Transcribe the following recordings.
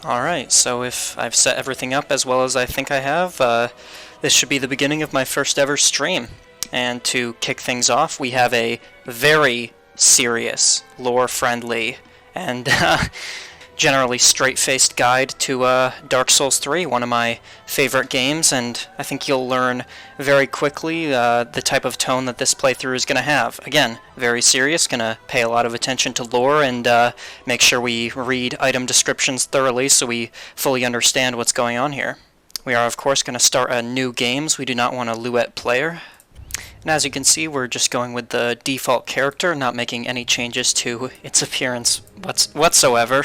Alright, so if I've set everything up as well as I think I have, this should be the beginning of my first ever stream. And to kick things off, we have a very serious, lore-friendly, and generally straight-faced guide to Dark Souls 3, one of my favorite games, and I think you'll learn very quickly the type of tone that this playthrough is going to have. Again, very serious, going to pay a lot of attention to lore and make sure we read item descriptions thoroughly so we fully understand what's going on here. We are, of course, going to start a new game, so we do not want a Luette player. And as you can see, we're just going with the default character, not making any changes to its appearance whatsoever.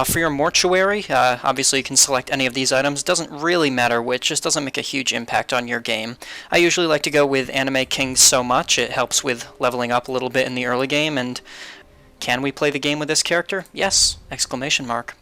For your mortuary, obviously you can select any of these items. Doesn't really matter which, just doesn't make a huge impact on your game. I usually like to go with Anime King so much. It helps with leveling up a little bit in the early game, and can we play the game with this character? Yes! Exclamation mark.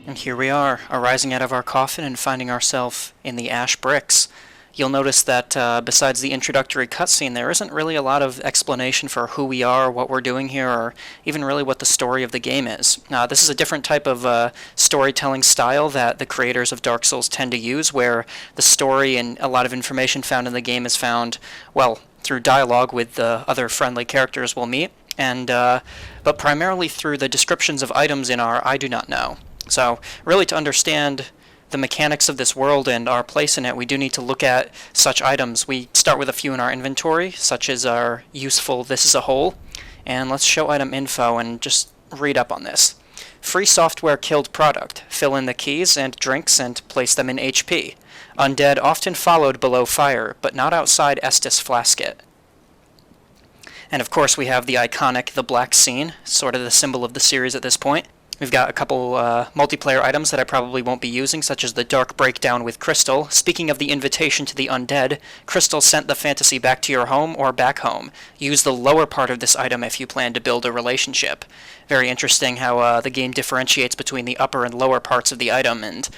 And here we are, arising out of our coffin and finding ourselves in the ash bricks. You'll notice that besides the introductory cutscene, there isn't really a lot of explanation for who we are, what we're doing here, or even really what the story of the game is. This is a different type of storytelling style that the creators of Dark Souls tend to use, where the story and a lot of information found in the game is found, well, through dialogue with the other friendly characters we'll meet, and but primarily through the descriptions of items in our I Do Not Know. So, really to understand the mechanics of this world and our place in it, we do need to look at such items. We start with a few in our inventory, such as our useful "this is a hole," and let's show item info and just read up on this. Free software killed product. Fill in the keys and drinks and place them in HP. Undead often followed below fire, but not outside Estus Flasket. And of course we have the iconic The Black Scene, sort of the symbol of the series at this point. We've got a couple multiplayer items that I probably won't be using, such as the Dark Breakdown with Crystal. Speaking of the invitation to the undead, Crystal sent the fantasy back to your home or back home. Use the lower part of this item if you plan to build a relationship. Very interesting how the game differentiates between the upper and lower parts of the item, and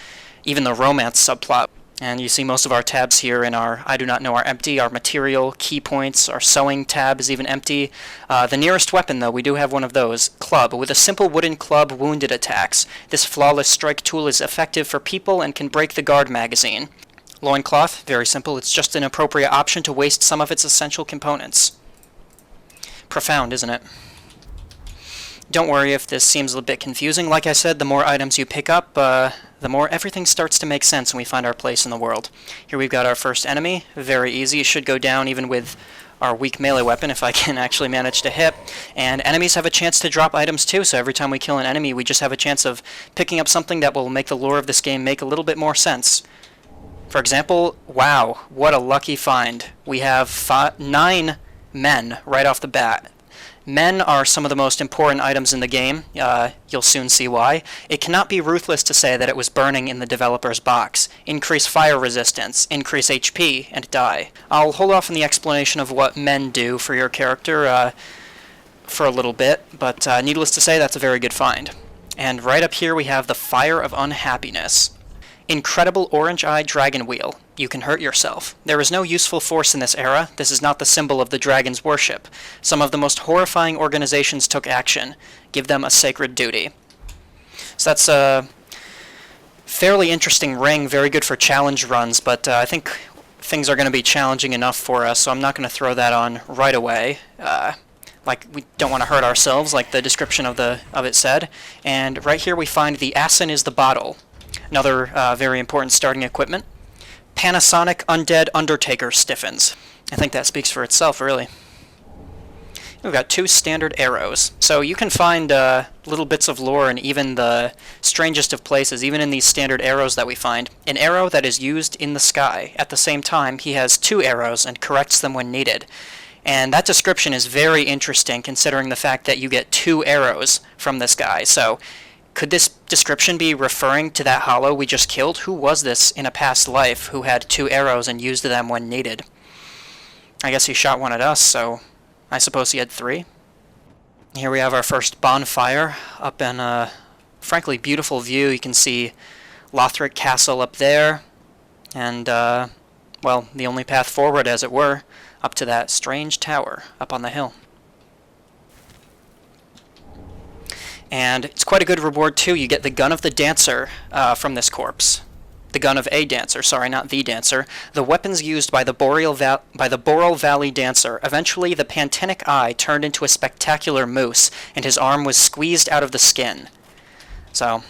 even the romance subplot. And you see most of our tabs here in our I Do Not Know are empty. Our material, key points, our sewing tab is even empty. The nearest weapon, though, we do have one of those. Club. With a simple wooden club, wounded attacks. This flawless strike tool is effective for people and can break the guard magazine. Loincloth. Very simple. It's just an appropriate option to waste some of its essential components. Profound, isn't it? Don't worry if this seems a bit confusing. Like I said, the more items you pick up, the more everything starts to make sense and we find our place in the world. Here we've got our first enemy. Very easy. It should go down even with our weak melee weapon if I can actually manage to hit. And enemies have a chance to drop items too, so every time we kill an enemy we just have a chance of picking up something that will make the lore of this game make a little bit more sense. For example, wow, what a lucky find. We have 9 men right off the bat. Men are some of the most important items in the game. You'll soon see why. It cannot be ruthless to say that it was burning in the developer's box. Increase fire resistance, increase HP, and die. I'll hold off on the explanation of what men do for your character for a little bit, but needless to say, that's a very good find. And right up here we have the Fire of Unhappiness. Incredible orange-eyed dragon wheel. You can hurt yourself. There is no useful force in this era. This is not the symbol of the dragon's worship. Some of the most horrifying organizations took action. Give them a sacred duty. So that's a fairly interesting ring, very good for challenge runs, but I think things are going to be challenging enough for us, so I'm not going to throw that on right away. Like, we don't want to hurt ourselves, like the description of it said. And right here we find the Asin is the bottle. Another very important starting equipment. Panasonic Undead Undertaker Stiffens. I think that speaks for itself, really. We've got 2 standard arrows. So you can find little bits of lore in even the strangest of places, even in these standard arrows that we find. An arrow that is used in the sky. At the same time, he has 2 arrows and corrects them when needed. And that description is very interesting, considering the fact that you get 2 arrows from this guy. So could this description be referring to that hollow we just killed? Who was this in a past life who had 2 arrows and used them when needed? I guess he shot one at us, so I suppose he had 3. Here we have our first bonfire up in a frankly beautiful view. You can see Lothric Castle up there, and, well, the only path forward, as it were, up to that strange tower up on the hill. And it's quite a good reward too. You get the gun of the dancer from this corpse. The gun of a dancer, sorry, not the dancer. The weapons used by the Boreal Valley dancer. Eventually, the Pantenic eye turned into a spectacular moose, and his arm was squeezed out of the skin. So,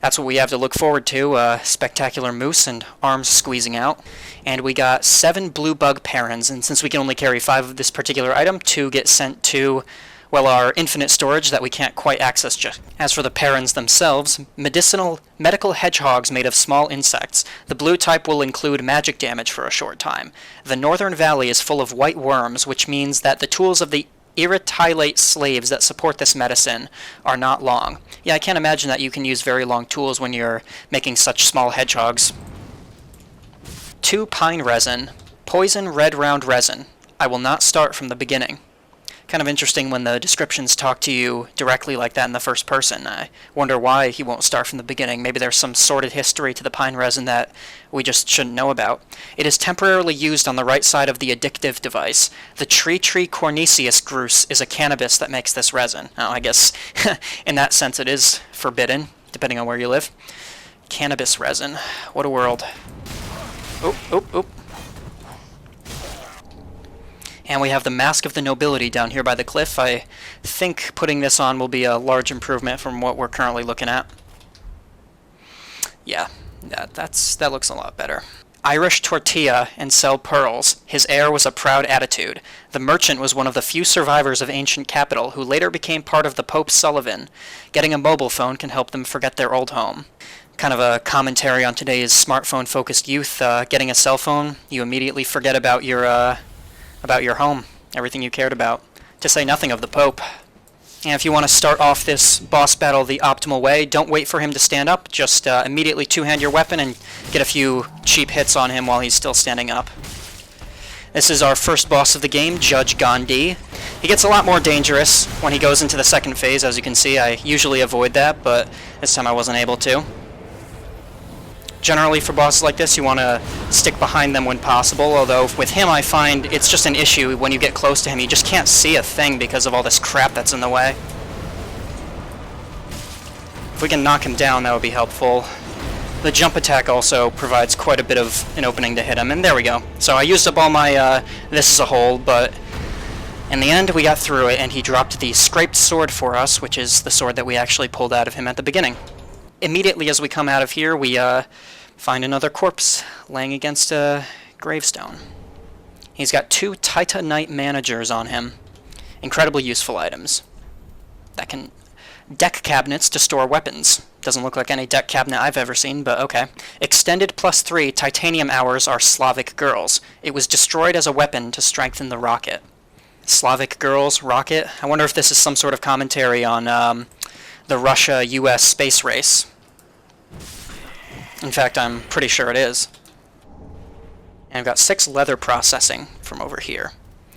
that's what we have to look forward to, spectacular moose and arms squeezing out. And we got 7 blue bug parens, and since we can only carry 5 of this particular item, 2 get sent to, well, our infinite storage that we can't quite access just. As for the parens themselves, medical hedgehogs made of small insects. The blue type will include magic damage for a short time. The northern valley is full of white worms, which means that the tools of the irritylate slaves that support this medicine are not long. Yeah, I can't imagine that you can use very long tools when you're making such small hedgehogs. 2 pine resin. Poison red round resin. I will not start from the beginning. Kind of interesting when the descriptions talk to you directly like that in the first person. I wonder why he won't start from the beginning. Maybe there's some sordid history to the pine resin that we just shouldn't know about. It is temporarily used on the right side of the addictive device. The tree corniceus gruce is a cannabis that makes this resin. Now, I guess in that sense it is forbidden, depending on where you live. Cannabis resin. What a world. Oop, oop, oop. And we have the Mask of the Nobility down here by the cliff. I think putting this on will be a large improvement from what we're currently looking at. Yeah, that looks a lot better. Irish tortilla and sell pearls. His air was a proud attitude. The merchant was one of the few survivors of ancient capital who later became part of the Pope Sullivan. Getting a mobile phone can help them forget their old home. Kind of a commentary on today's smartphone-focused youth. Getting a cell phone, you immediately forget about your home, everything you cared about, to say nothing of the Pope. And if you want to start off this boss battle the optimal way, don't wait for him to stand up, just immediately two-hand your weapon and get a few cheap hits on him while he's still standing up. This is our first boss of the game, Judge Gandhi. He gets a lot more dangerous when he goes into the second phase, as you can see. I usually avoid that, but this time I wasn't able to. Generally, for bosses like this, you want to stick behind them when possible, although with him I find it's just an issue when you get close to him. You just can't see a thing because of all this crap that's in the way. If we can knock him down, that would be helpful. The jump attack also provides quite a bit of an opening to hit him, and there we go. So I used up all my this as a whole, but in the end we got through it, and he dropped the scraped sword for us, which is the sword that we actually pulled out of him at the beginning. Immediately as we come out of here, we find another corpse laying against a gravestone. He's got 2 Titanite managers on him. Incredibly useful items. That can... Deck cabinets to store weapons. Doesn't look like any deck cabinet I've ever seen, but okay. Extended +3 titanium hours are Slavic girls. It was destroyed as a weapon to strengthen the rocket. Slavic girls, rocket. I wonder if this is some sort of commentary on the Russia-US space race. In fact, I'm pretty sure it is. And I've got 6 leather processing from over here.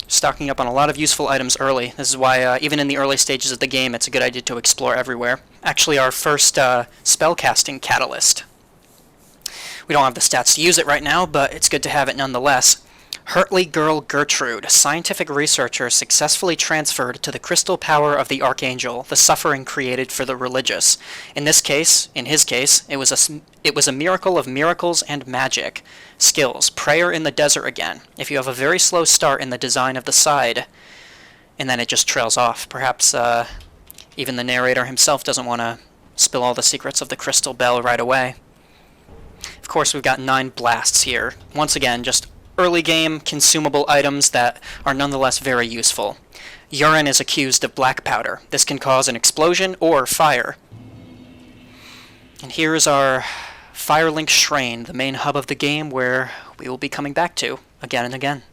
Stocking up on a lot of useful items early. This is why, even in the early stages of the game, it's a good idea to explore everywhere. Actually, our first spellcasting catalyst. We don't have the stats to use it right now, but it's good to have it nonetheless. Hurtley Girl Gertrude, scientific researcher successfully transferred to the crystal power of the Archangel, the suffering created for the religious. In his case, it was a miracle of miracles and magic. Skills, prayer in the desert again. If you have a very slow start in the design of the side, and then it just trails off. Perhaps even the narrator himself doesn't want to spill all the secrets of the crystal bell right away. Of course, we've got 9 blasts here. Once again, just early game consumable items that are nonetheless very useful. Urine is accused of black powder. This can cause an explosion or fire. And here is our Firelink Shrain, the main hub of the game where we will be coming back to again and again.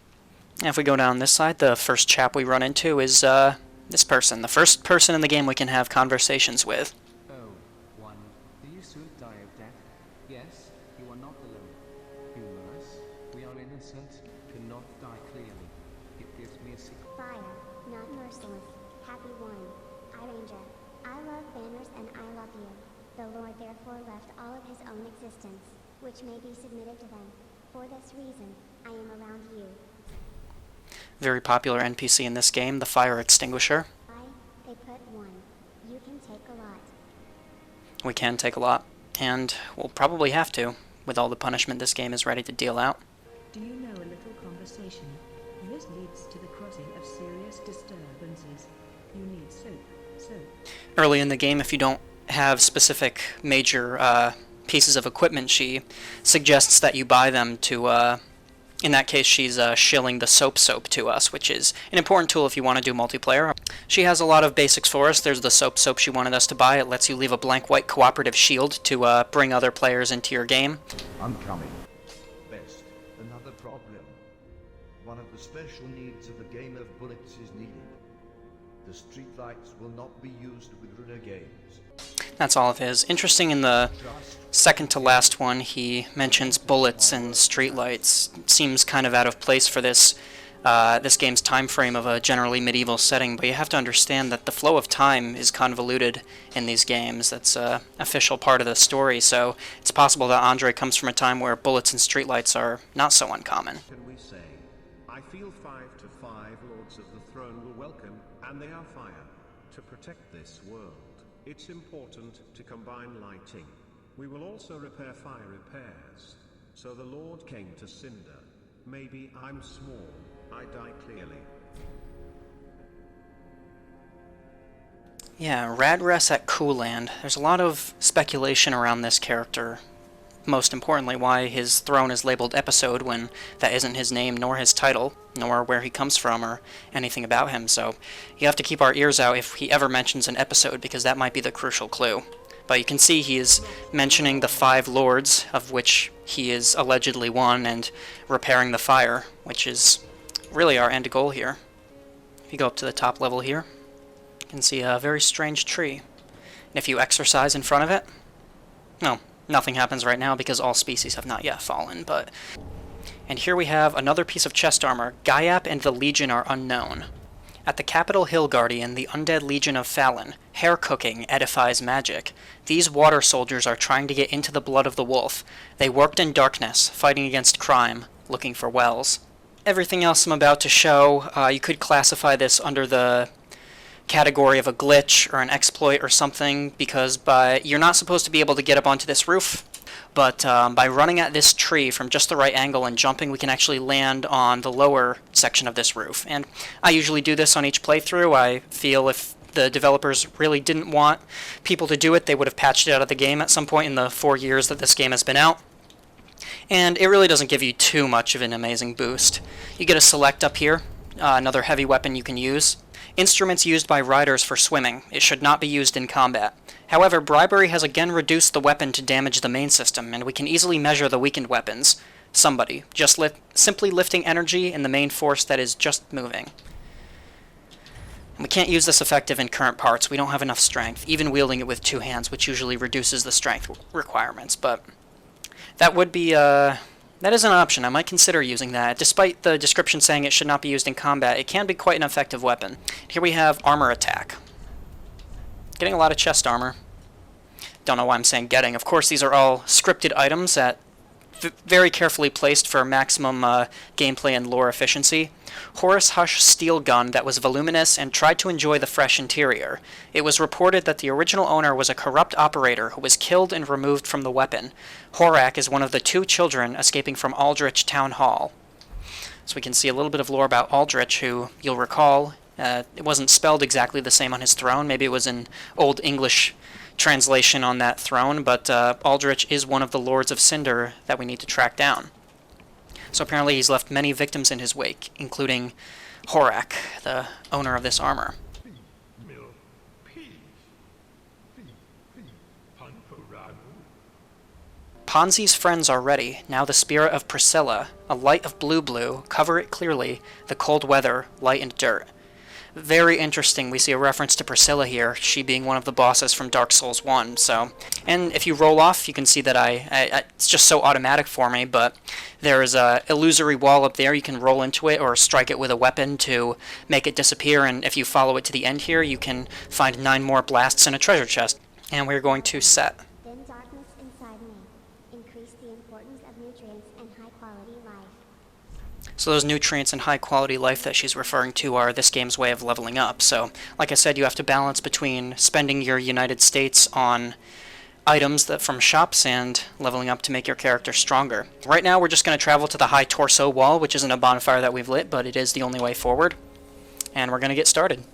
And if we go down this side, the first chap we run into is this person, the first person in the game we can have conversations with. Oh, one, do you soon die of death? Yes, you are not alone. Humorous, we are innocent, cannot die clearly. It gives me a secret. Fire, not merciless, happy one. I Ranger, I love banners and I love you. The Lord therefore left all of his own existence, which may be submitted to them. For this reason, I am around you. Very popular NPC in this game, the fire extinguisher. They put one. You can take a lot. We can take a lot, and we'll probably have to, with all the punishment this game is ready to deal out. Do you know a little conversation? This leads to the crossing of serious disturbances. You need soap. Early in the game, if you don't have specific major pieces of equipment, she suggests that you buy them to, in that case, she's shilling the soap to us, which is an important tool if you want to do multiplayer. She has a lot of basics for us. There's the soap she wanted us to buy. It lets you leave a blank white cooperative shield to bring other players into your game. I'm coming. Best. Another problem. One of the special needs of the game of bullets is needed. The streetlights will not be used with renegades. That's all of his. Interesting, in the second to last one, he mentions bullets and streetlights. Seems kind of out of place for this game's time frame of a generally medieval setting, but you have to understand that the flow of time is convoluted in these games. That's an official part of the story, so it's possible that Andre comes from a time where bullets and streetlights are not so uncommon. Can we say, I feel 5 to 5 Lords of the Throne will welcome, and they are fire, to protect this world. It's important to combine lighting. We will also repair fire repairs. So the Lord came to Cinder. Maybe I'm small, I die clearly. Yeah, Radress at Cooland. There's a lot of speculation around this character. Most importantly, why his throne is labeled Episode when that isn't his name, nor his title, nor where he comes from, or anything about him. So you have to keep our ears out if he ever mentions an episode, because that might be the crucial clue. But you can see he is mentioning the 5 lords, of which he is allegedly one, and repairing the fire, which is really our end goal here. If you go up to the top level here, you can see a very strange tree. And if you exercise in front of it, no, nothing happens right now because all species have not yet fallen, but... And here we have another piece of chest armor. Gaiap and the Legion are unknown. At the capital Hill Guardian, the undead Legion of Fallon, hair cooking edifies magic. These water soldiers are trying to get into the blood of the wolf. They worked in darkness, fighting against crime, looking for wells. Everything else I'm about to show, you could classify this under the category of a glitch or an exploit or something, because you're not supposed to be able to get up onto this roof, but by running at this tree from just the right angle and jumping, we can actually land on the lower section of this roof. And I usually do this on each playthrough. I feel if the developers really didn't want people to do it, they would have patched it out of the game at some point in the 4 years that this game has been out. And it really doesn't give you too much of an amazing boost. You get a select up here, another heavy weapon you can use. Instruments used by riders for swimming. It should not be used in combat. However, bribery has again reduced the weapon to damage the main system, and we can easily measure the weakened weapons. Somebody, just simply lifting energy in the main force that is just moving. And we can't use this effective in current parts. We don't have enough strength, even wielding it with 2 hands, which usually reduces the strength requirements, but that would be, that is an option. I might consider using that. Despite the description saying it should not be used in combat, it can be quite an effective weapon. Here we have armor attack. Getting a lot of chest armor. Don't know why I'm saying getting. Of course, these are all scripted items that very carefully placed for maximum gameplay and lore efficiency. Horus Hush steel gun that was voluminous and tried to enjoy the fresh interior. It was reported that the original owner was a corrupt operator who was killed and removed from the weapon. Horak is one of the 2 children escaping from Aldrich Town Hall. So we can see a little bit of lore about Aldrich, who you'll recall, it wasn't spelled exactly the same on his throne. Maybe it was an Old English translation on that throne, but Aldrich is one of the Lords of Cinder that we need to track down. So apparently he's left many victims in his wake, including Horak, the owner of this armor. Ponzi's friends are ready. Now the spirit of Priscilla, a light of blue, cover it clearly, the cold weather, light and dirt. Very interesting. We see a reference to Priscilla here, she being one of the bosses from Dark Souls 1. So, and if you roll off, you can see that it's just so automatic for me, but there is a illusory wall up there. You can roll into it or strike it with a weapon to make it disappear, and if you follow it to the end here, you can find 9 more blasts in a treasure chest. And we're going to set. Then darkness inside me. Increase the importance of nutrients and high quality life. So those nutrients and high quality life that she's referring to are this game's way of leveling up. So, like I said, you have to balance between spending your United States on items that from shops and leveling up to make your character stronger. Right now we're just going to travel to the high torso wall, which isn't a bonfire that we've lit, but it is the only way forward. And we're going to get started.